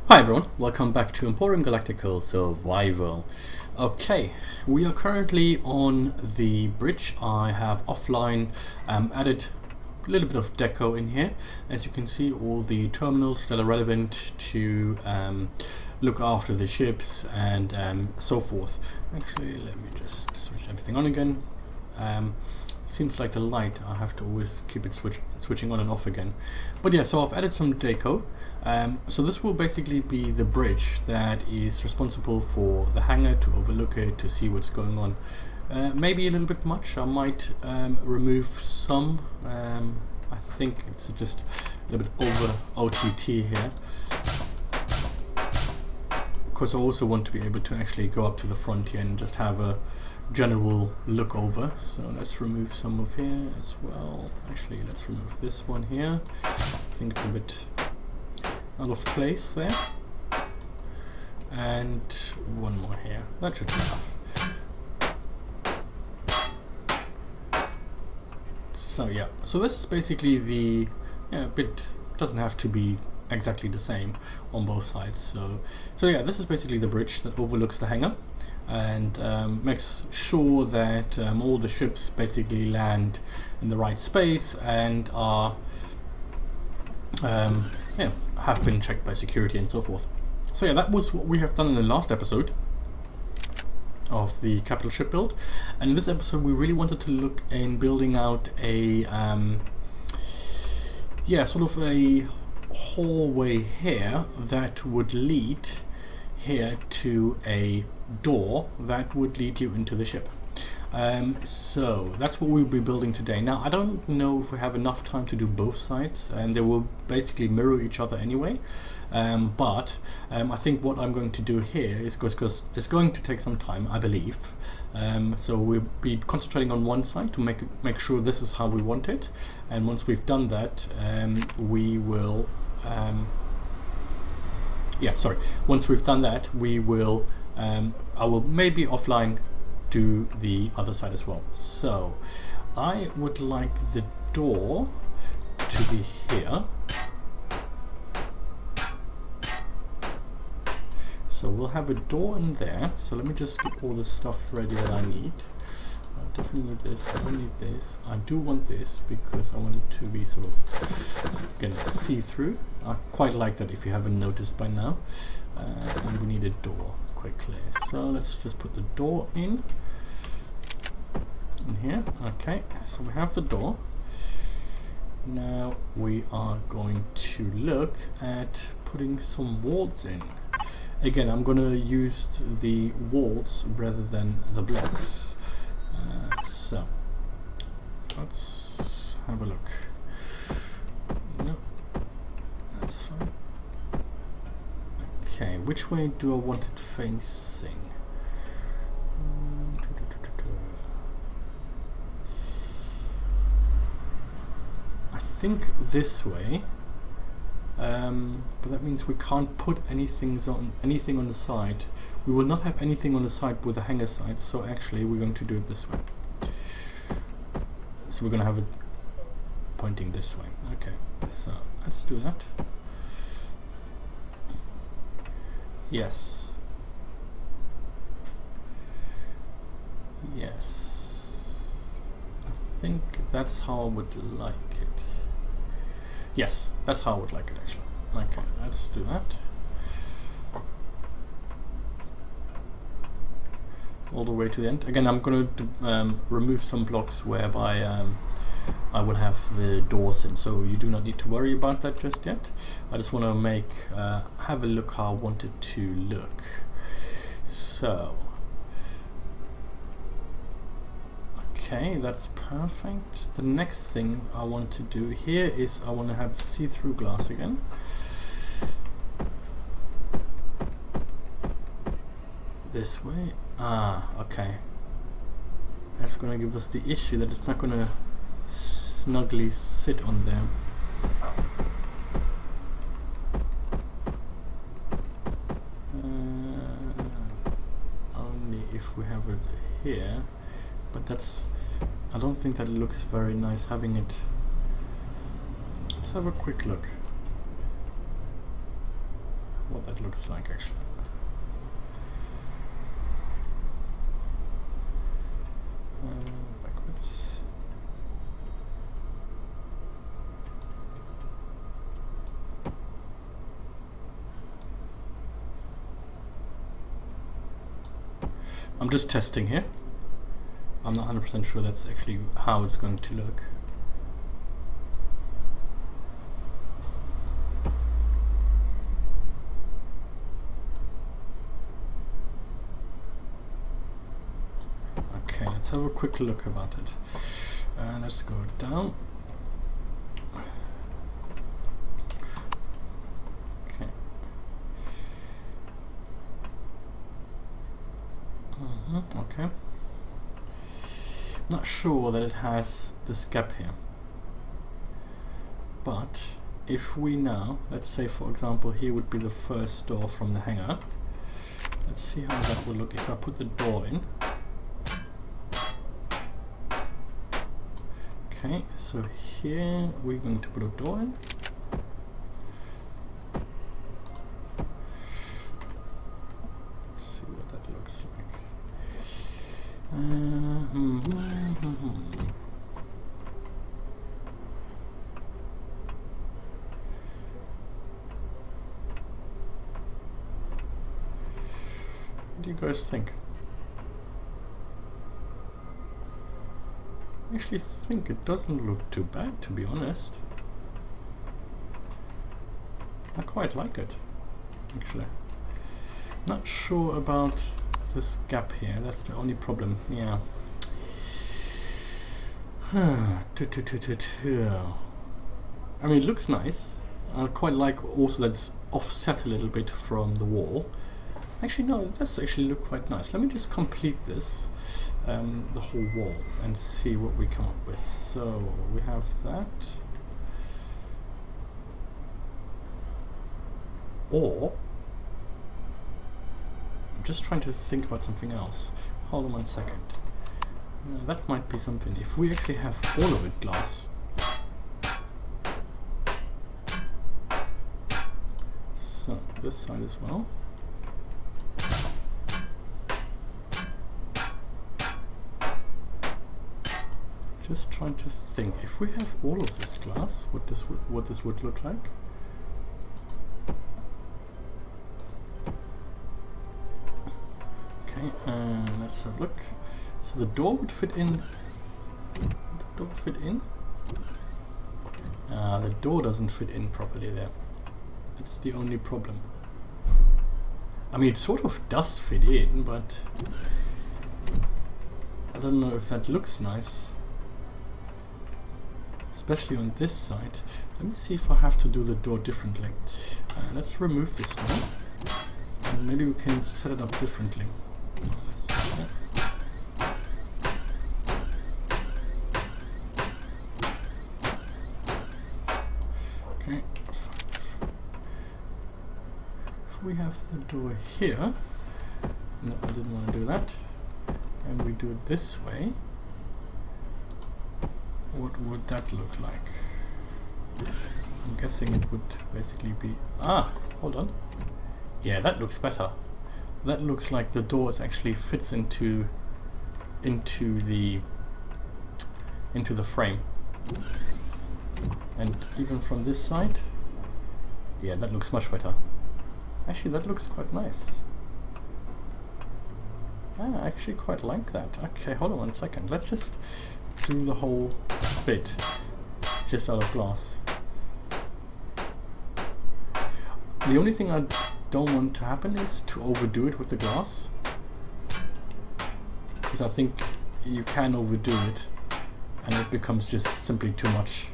Hi everyone, welcome back to Empyrion Galactic Survival. Okay, we are currently on the bridge. I have offline added a little bit of deco in here. As you can see, all the terminals that are relevant to look after the ships and so forth. Actually, let me just switch everything on again. Seems like the light, I have to always keep it switching on and off again. But yeah, so I've added some deco. So this will basically be the bridge that is responsible for the hangar, to overlook it, to see what's going on. Maybe a little bit much. I might remove some. I think it's just a little bit over OTT here. Of course, I also want to be able to actually go up to the front here and just have a general look over. So let's remove some of here as well. Actually, let's remove this one here. I think it's a bit out of place there. And one more here. That should be enough. So yeah, so this is basically the bit doesn't have to be exactly the same on both sides. So yeah, this is basically the bridge that overlooks the hangar and makes sure that all the ships basically land in the right space and are have been checked by security and so forth. So yeah, that was what we have done in the last episode of the capital ship build, and in this episode we really wanted to look in building out a sort of a hallway here that would lead here to a door that would lead you into the ship. So that's what we'll be building today. Now I don't know if we have enough time to do both sides, and they will basically mirror each other anyway. But I think what I'm going to do here is, because it's going to take some time, I believe. So we'll be concentrating on one side to make sure this is how we want it. And once we've done that, we will. Once we've done that, we will. I will maybe offline do the other side as well. So I would like the door to be here. So we'll have a door in there. So let me just get all the stuff ready that I need. I definitely need this. I don't need this. I do want this because I want it to be sort of, again, see-through. I quite like that, if you haven't noticed by now. And we need a door quickly. So let's just put the door in here. Okay, so we have the door. Now we are going to look at putting some walls in. Again, I'm going to use the walls rather than the blocks. So let's have a look. No, that's fine. Okay, which way do I want it facing? I think this way. But that means we can't put anything on the side. We will not have anything on the side with the hangar side, so actually we're going to do it this way. So we're going to have it pointing this way. Okay, so let's do that. Yes. Yes. I think that's how I would like it. Yes, that's how I would like it actually. Okay, let's do that. All the way to the end. Again, I'm going to remove some blocks whereby I will have the doors in, so you do not need to worry about that just yet. I just want to have a look how I want it to look. So, okay, that's perfect. The next thing I want to do here is I want to have see-through glass again. This way. Okay. That's going to give us the issue that it's not going to snugly sit on there. Only if we have it here, but I don't think that looks very nice having it. Let's have a quick look. What what that looks like actually. Backwards. I'm just testing here. I'm not 100% sure that's actually how it's going to look. Okay, let's have a quick look about it. Let's go down. Okay. Okay. Not sure that it has this gap here. But if we now, let's say for example, here would be the first door from the hangar. Let's see how that would look if I put the door in. Okay, so here we're going to put a door in. Let's see what that looks like. What do you guys think? I actually think it doesn't look too bad, to be honest. I quite like it, actually. Not sure about this gap here, that's the only problem, yeah. I mean, it looks nice. I quite like also that it's offset a little bit from the wall. Actually, no, it does actually look quite nice. Let me just complete this, the whole wall, and see what we come up with. So, we have that. Or, I'm just trying to think about something else. Hold on 1 second. That might be something. If we actually have all of it glass. So, this side as well. Just trying to think, if we have all of this glass, what this would look like. Okay, let's have a look. So the door would fit in. The door fit in? The door doesn't fit in properly there. That's the only problem. I mean, it sort of does fit in, but I don't know if that looks nice. Especially on this side. Let me see if I have to do the door differently. Let's remove this one. And maybe we can set it up differently. Let's try that. Okay. If we have the door here. No, I didn't want to do that. And we do it this way. What would that look like? I'm guessing it would basically be... Ah! Hold on. Yeah, that looks better. That looks like the doors actually fits into the frame. And even from this side, yeah, that looks much better. Actually, that looks quite nice. I actually quite like that. Okay, hold on 1 second. Let's just do the whole bit just out of glass. The only thing I don't want to happen is to overdo it with the glass, because I think you can overdo it and it becomes just simply too much.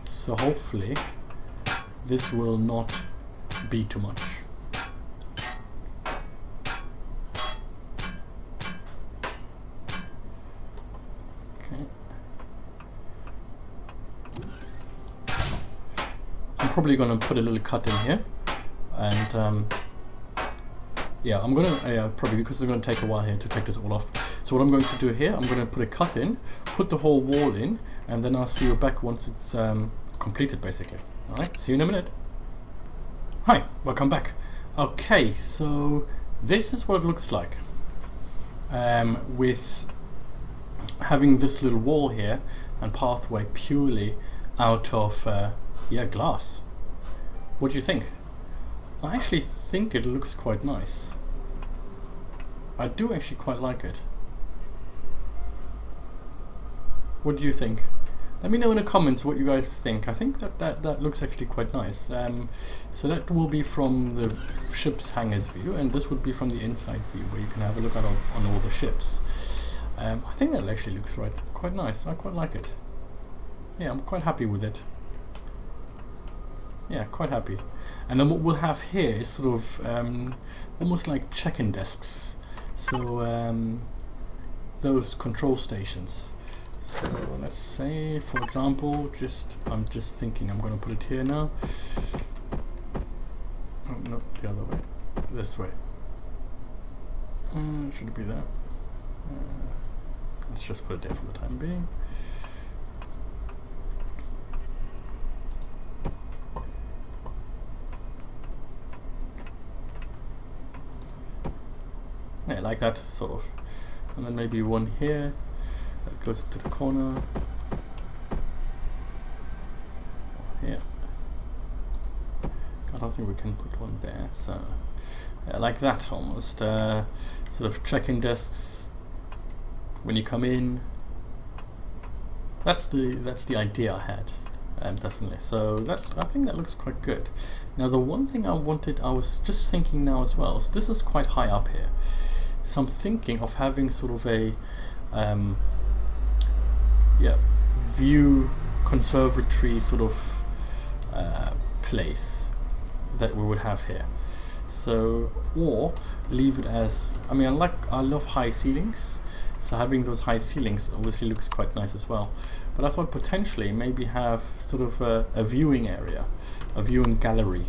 So hopefully this will not be too much. Probably gonna put a little cut in here, and yeah, I'm gonna probably, because it's gonna take a while here to take this all off. So what I'm going to do here, I'm gonna put a cut in, put the whole wall in, and then I'll see you back once it's completed, basically. All right, see you in a minute. Hi, welcome back. Okay, so this is what it looks like with having this little wall here and pathway purely out of glass. What do you think? I actually think it looks quite nice. I do actually quite like it. What do you think? Let me know in the comments what you guys think. I think that looks actually quite nice. So that will be from the ship's hangar's view, and this would be from the inside view, where you can have a look at on all the ships. I think that actually looks quite nice. I quite like it. Yeah, I'm quite happy with it. Yeah, quite happy. And then what we'll have here is sort of almost like check-in desks. So those control stations. So let's say, for example, I'm just thinking I'm going to put it here now. Oh, no, the other way. This way. Should it be there? Let's just put it there for the time being. Yeah, like that, sort of. And then maybe one here. That goes to the corner. Here. I don't think we can put one there, so yeah, like that almost. Sort of check-in desks when you come in. That's the idea I had, definitely. So I think that looks quite good. Now the one thing I was just thinking now as well. So this is quite high up here. So I'm thinking of having sort of a view conservatory sort of place that we would have here. So, or leave it as, I mean, I love high ceilings, so having those high ceilings obviously looks quite nice as well. But I thought potentially maybe have sort of a viewing area, a viewing gallery,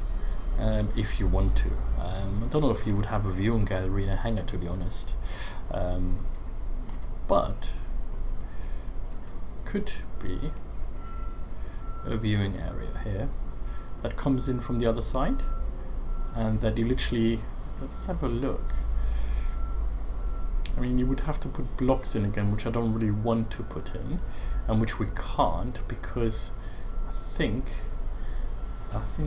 if you want to. I don't know if you would have a viewing gallery in a hangar, to be honest, but could be a viewing area here that comes in from the other side, and that you literally, let's have a look. I mean, you would have to put blocks in again, which I don't really want to put in, and which we can't, because I think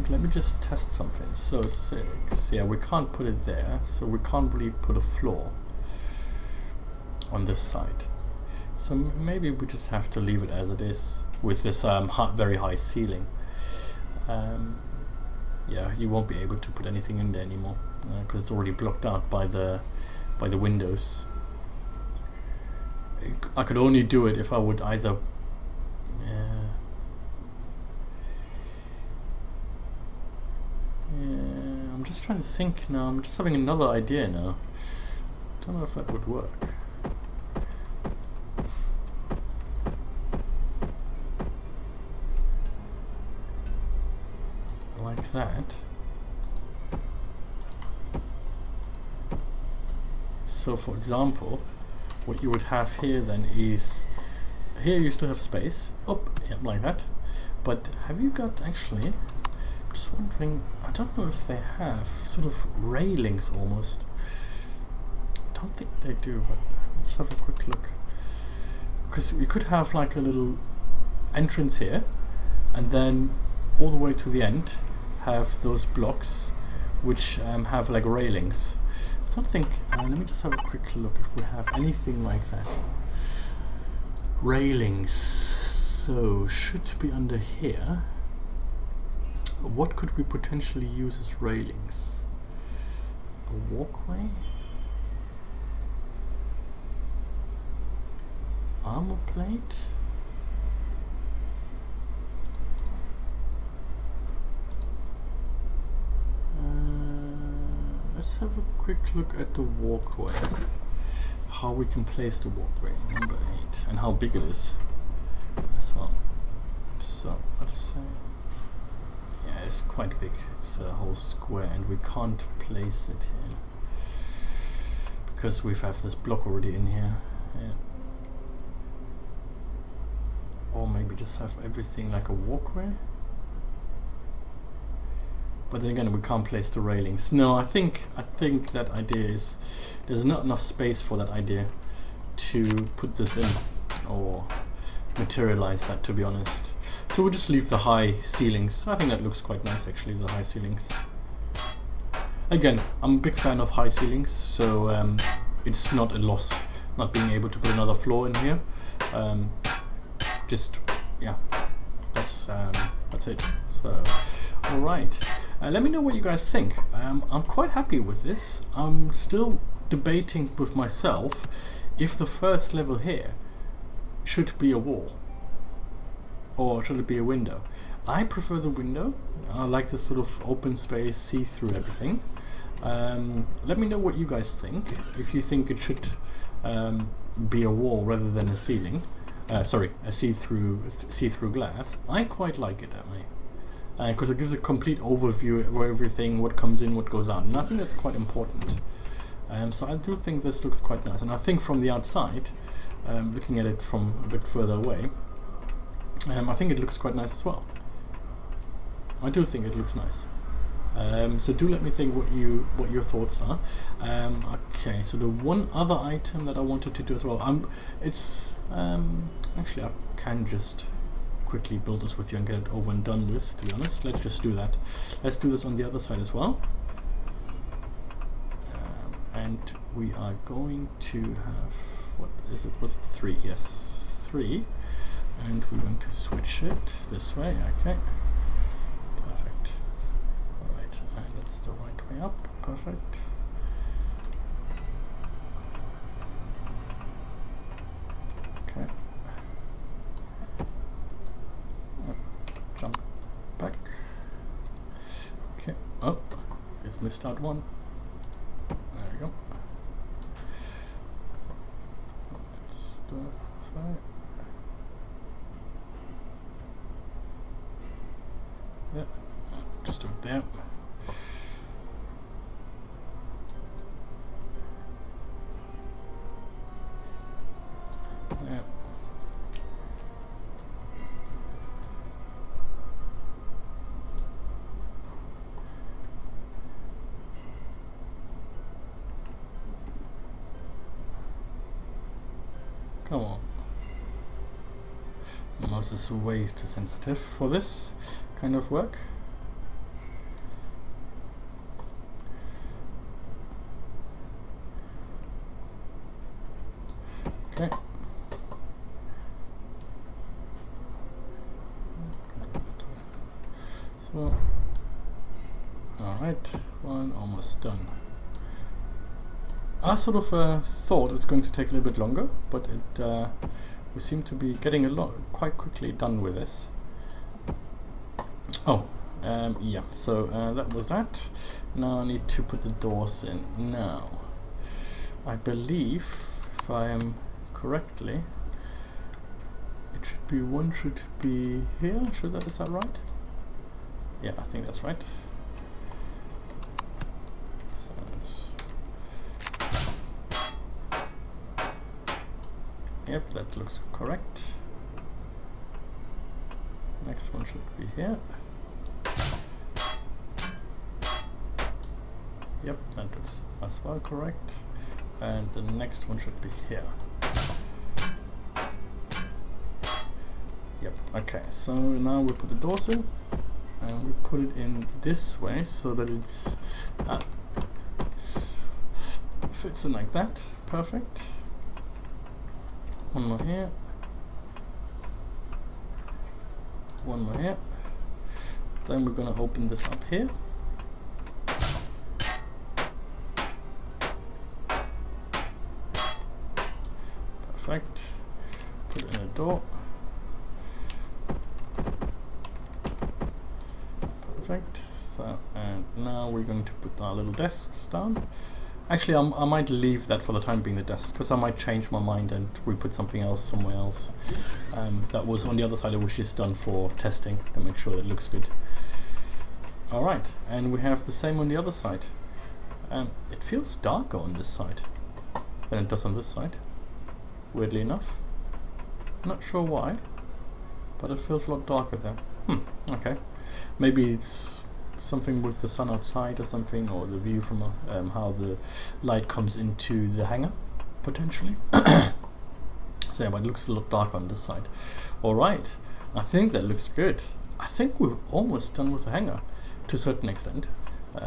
let me just test something. So 6, yeah, we can't put it there, so we can't really put a floor on this side. So maybe we just have to leave it as it is with this very high ceiling. Yeah, you won't be able to put anything in there anymore because it's already blocked out by the windows. I could only do it if I would either I'm just trying to think now. I'm just having another idea now. Don't know if that would work. Like that. So for example, what you would have here then is, here you still have space, like that, but have you got actually, I'm just wondering, I don't know if they have sort of railings almost. I don't think they do, but let's have a quick look, because you could have like a little entrance here and then all the way to the end have those blocks which have like railings. I don't think, let me just have a quick look if we have anything like that. Railings, so should be under here. What could we potentially use as railings? A walkway? Armor plate? Let's have a quick look at the walkway. How we can place the walkway, number 8, and how big it is as well. So let's say, yeah, it's quite big. It's a whole square, and we can't place it here because we have this block already in here. Yeah. Or maybe just have everything like a walkway. but then again we can't place the railings. No, I think that idea is there's not enough space for that idea to put this in or materialize that, to be honest. So we'll just leave the high ceilings. I think that looks quite nice actually, the high ceilings. Again, I'm a big fan of high ceilings, so it's not a loss not being able to put another floor in here. Just yeah, that's it. So all right, let me know what you guys think. I'm quite happy with this. I'm still debating with myself if the first level here should be a wall or should it be a window. I prefer the window. I like this sort of open space, see through everything. Let me know what you guys think. If you think it should be a wall rather than a ceiling, sorry, a see-through glass. I quite like it that way because it gives a complete overview of everything, what comes in, what goes out, and I think that's quite important. So I do think this looks quite nice, and I think from the outside, looking at it from a bit further away, I think it looks quite nice as well. I do think it looks nice. So do let me think what your thoughts are. Okay, so the one other item that I wanted to do as well, actually I can just quickly build this with you and get it over and done with, to be honest. Let's just do that. Let's do this on the other side as well. And we are going to have, what is it? Was it 3? Yes, 3. And we're going to switch it this way. Okay. Perfect. Alright, and that's the right way up. Perfect. Okay. Jump back. Okay. Oh, just missed out one. There we go. Let's do it this way. Yeah, just do it there. Yeah. Come on. The mouse is way too sensitive for this kind of work. Okay. So, alright, one almost done. I sort of thought it was going to take a little bit longer, but we seem to be getting quite quickly done with this. Oh, yeah, so that was that. Now I need to put the doors in. Now, I believe, if I am correctly, it should be, one should be here. Is that right? Yeah, I think that's right. So yep, that looks correct. Next one should be here. Yep, that looks as well correct. And the next one should be here. Yep, okay, so now we put the doors in and we put it in this way so that it's fits in like that. Perfect. One more here. One more here. Then we're going to open this up here. Perfect. Put in a door. Perfect. So, and now we're going to put our little desks down. Actually, I might leave that for the time being, the desk, because I might change my mind and we put something else somewhere else. That was on the other side. It was just done for testing to make sure that it looks good. All right, and we have the same on the other side. It feels darker on this side than it does on this side. Weirdly enough, not sure why, but it feels a lot darker there. Okay, maybe it's something with the sun outside or something, or the view from how the light comes into the hangar, potentially. So yeah, but it looks a lot darker on this side. Alright, I think that looks good. I think we're almost done with the hangar, to a certain extent.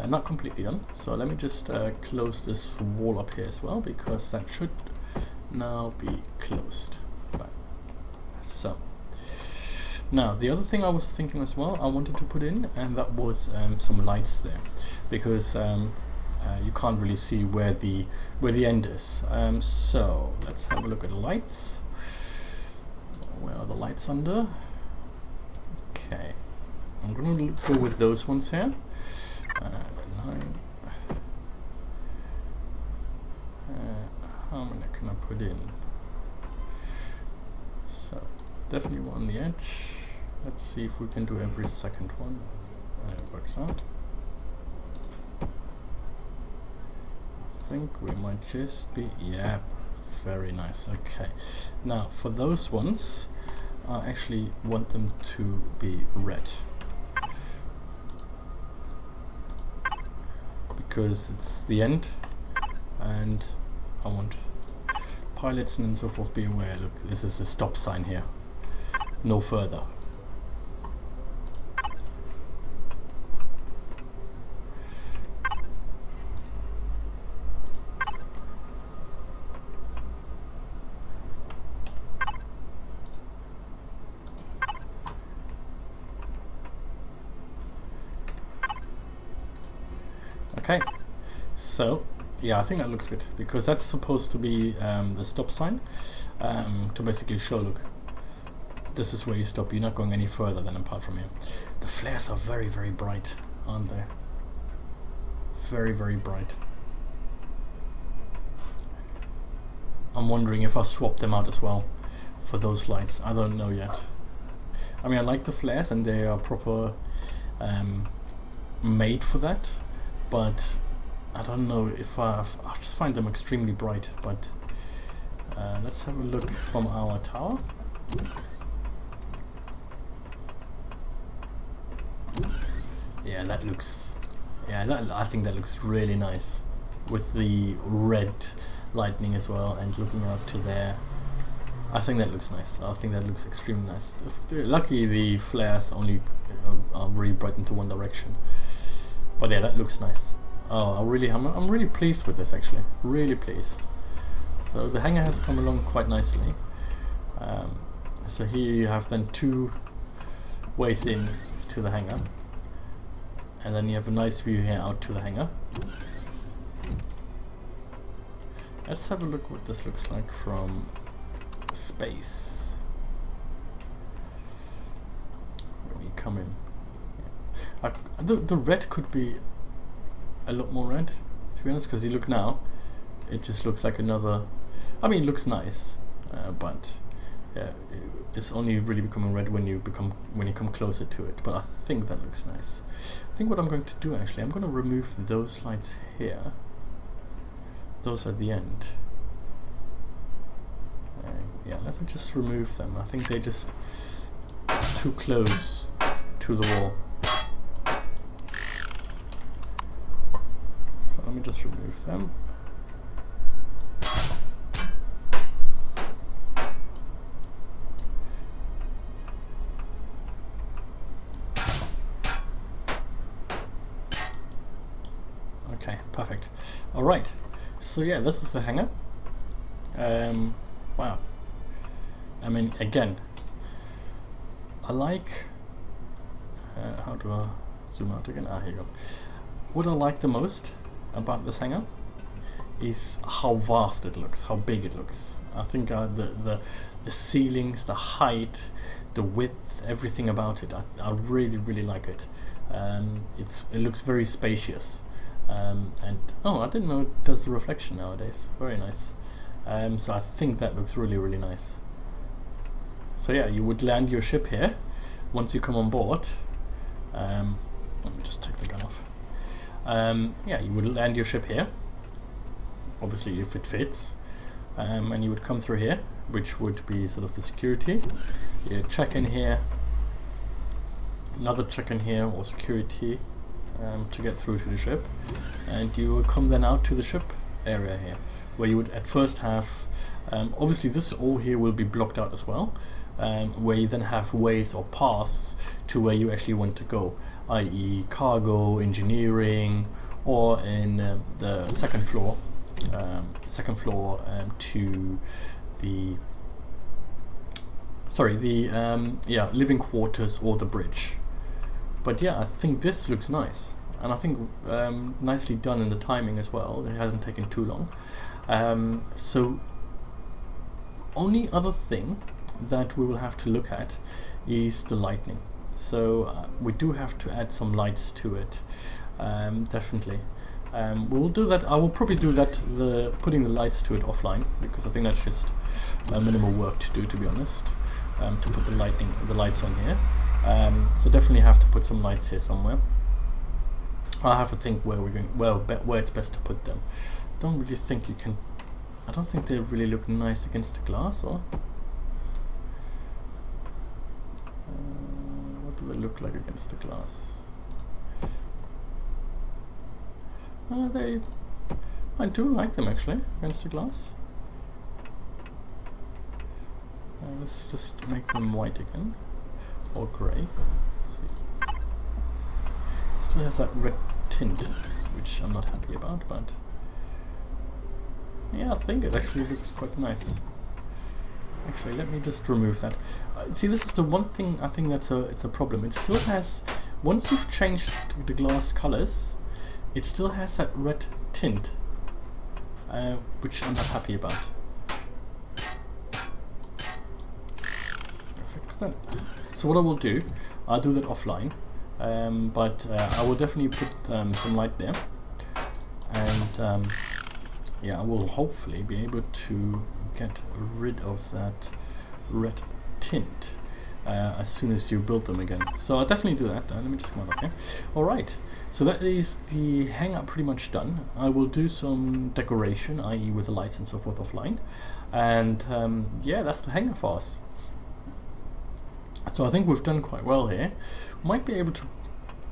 Not completely done, so let me just close this wall up here as well, because that should now be closed. Right. So now the other thing I was thinking as well, I wanted to put in, and that was some lights there, because you can't really see where the end is. So let's have a look at the lights. Where are the lights under? Okay, I'm gonna go with those ones here. 9. How many can I put in? So definitely one on the edge. Let's see if we can do every second one. It works out. I think we might just be, yeah, very nice. Okay, now for those ones, I actually want them to be red, because it's the end, and I want pilots and so forth be aware. Look, this is a stop sign here, no further. Okay, so yeah, I think that looks good, because that's supposed to be the stop sign, to basically show, look, this is where you stop, you're not going any further than apart from here. The flares are very, very bright, aren't they? Very, very bright. I'm wondering if I'll swap them out as well for those lights. I don't know yet. I mean, I like the flares, and they are proper made for that. But I don't know if I just find them extremely bright. But let's have a look from our tower. Yeah, that looks. Yeah, I think that looks really nice, with the red lightning as well, and looking out to there. I think that looks nice. I think that looks extremely nice. Lucky the flares only are really bright into one direction. But yeah, that looks nice. Oh, I'm really pleased with this, actually. Really pleased. So the hangar has come along quite nicely. So here you have then 2 ways in to the hangar, and then you have a nice view here out to the hangar. Let's have a look what this looks like from space when you come in. The red could be a lot more red, to be honest, because you look now, it just looks like another. I mean, it looks nice, but yeah, it's only really becoming red when you come closer to it. But I think that looks nice. I think what I'm going to do, actually, I'm going to remove those lights here. Those at the end. Yeah, let me just remove them. I think they're just too close to the wall. So let me just remove them. Okay, perfect. All right. So yeah, this is the hangar. Wow. I mean, again, I like. How do I zoom out again? Ah, here you go. What I like the most about this hangar is how vast it looks, how big it looks. I think the ceilings, the height, the width, everything about it, I really, really like it. It looks very spacious. And oh, I didn't know it does the reflection nowadays. Very nice. So I think that looks really, really nice. So yeah, you would land your ship here once you come on board. Let me just take the gun off. Yeah, you would land your ship here, obviously if it fits, and you would come through here, which would be sort of the security. You check in here, another check in here, or security, to get through to the ship, and you will come then out to the ship area here, where you would at first have obviously this all here will be blocked out as well, where you then have ways or paths to where you actually want to go, i.e. cargo, engineering, or in the second floor to the living quarters or the bridge. But yeah, I think this looks nice, and I think nicely done in the timing as well. It hasn't taken too long. So only other thing that we will have to look at is the lighting. So we do have to add some lights to it, definitely. We'll do that. I will probably do that, putting the lights to it offline, because I think that's just minimal work to do, to be honest. To put the lights on here. So definitely have to put some lights here somewhere. I'll have to think where we're going, where it's best to put them. Don't really think you can. I don't think they really look nice against the glass, or what do they look like against the glass? I do like them actually against the glass. Let's just make them white again, or grey. Let's see. Still has that red tint, which I'm not happy about, but yeah, I think it actually looks quite nice. Actually, let me just remove that. See, this is the one thing I think it's a problem. It still has, once you've changed the glass colors, it still has that red tint, which I'm not happy about. Fix that. So what I will do, I'll do that offline, but I will definitely put some light there, and yeah, I will hopefully be able to get rid of that red tint as soon as you build them again. So I'll definitely do that. Let me just come out of here. Alright, so that is the hangar pretty much done. I will do some decoration, i.e. with the lights and so forth offline. And yeah, that's the hangar for us. So I think we've done quite well here. Might be able to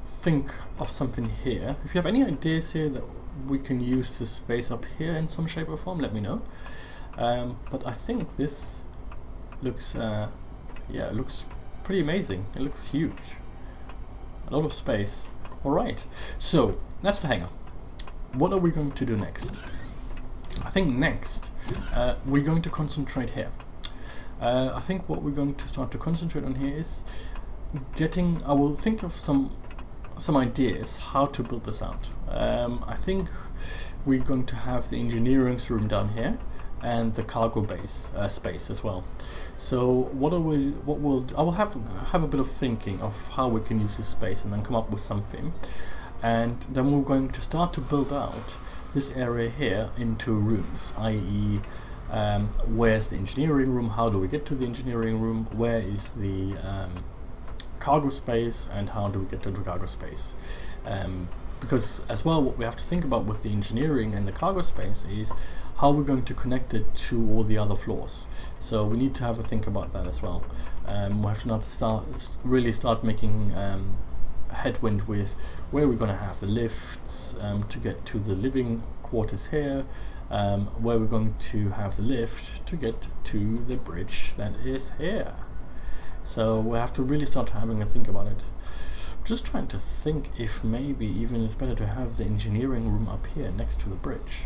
think of something here. If you have any ideas here that we can use this space up here in some shape or form, let me know. But I think this looks, yeah, it looks pretty amazing. It looks huge. A lot of space. Alright, so that's the hangar. What are we going to do next? I think next we're going to concentrate here. I think what we're going to start to concentrate on here is getting, I will think of some ideas how to build this out. I think we're going to have the engineering room down here and the cargo base space as well. So I will have a bit of thinking of how we can use this space and then come up with something, and then we're going to start to build out this area here into rooms, i.e. where's the engineering room, how do we get to the engineering room, where is the cargo space, and how do we get to the cargo space. Because as well, what we have to think about with the engineering and the cargo space is how we're going to connect it to all the other floors. So we need to have a think about that as well. We have to not really start making headwind with where we're going to have the lifts to get to the living quarters here, where we're going to have the lift to get to the bridge that is here. So we have to really start having a think about it. Just trying to think if maybe even it's better to have the engineering room up here next to the bridge.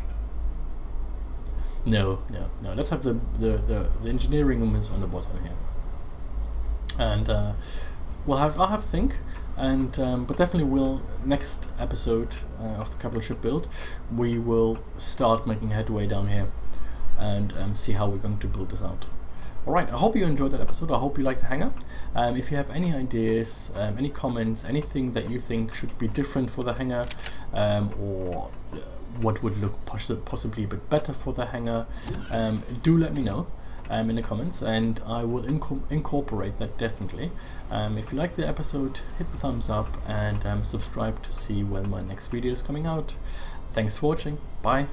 No. Let's have the engineering room is on the bottom here, and I'll have a think. And but definitely will next episode of the capital ship build, we will start making headway down here and see how we're going to build this out. Alright, I hope you enjoyed that episode. I hope you liked the hangar. If you have any ideas, any comments, anything that you think should be different for the hangar, or what would look possibly a bit better for the hangar, do let me know in the comments, and I will incorporate that definitely. If you liked the episode, hit the thumbs up and subscribe to see when my next video is coming out. Thanks for watching. Bye.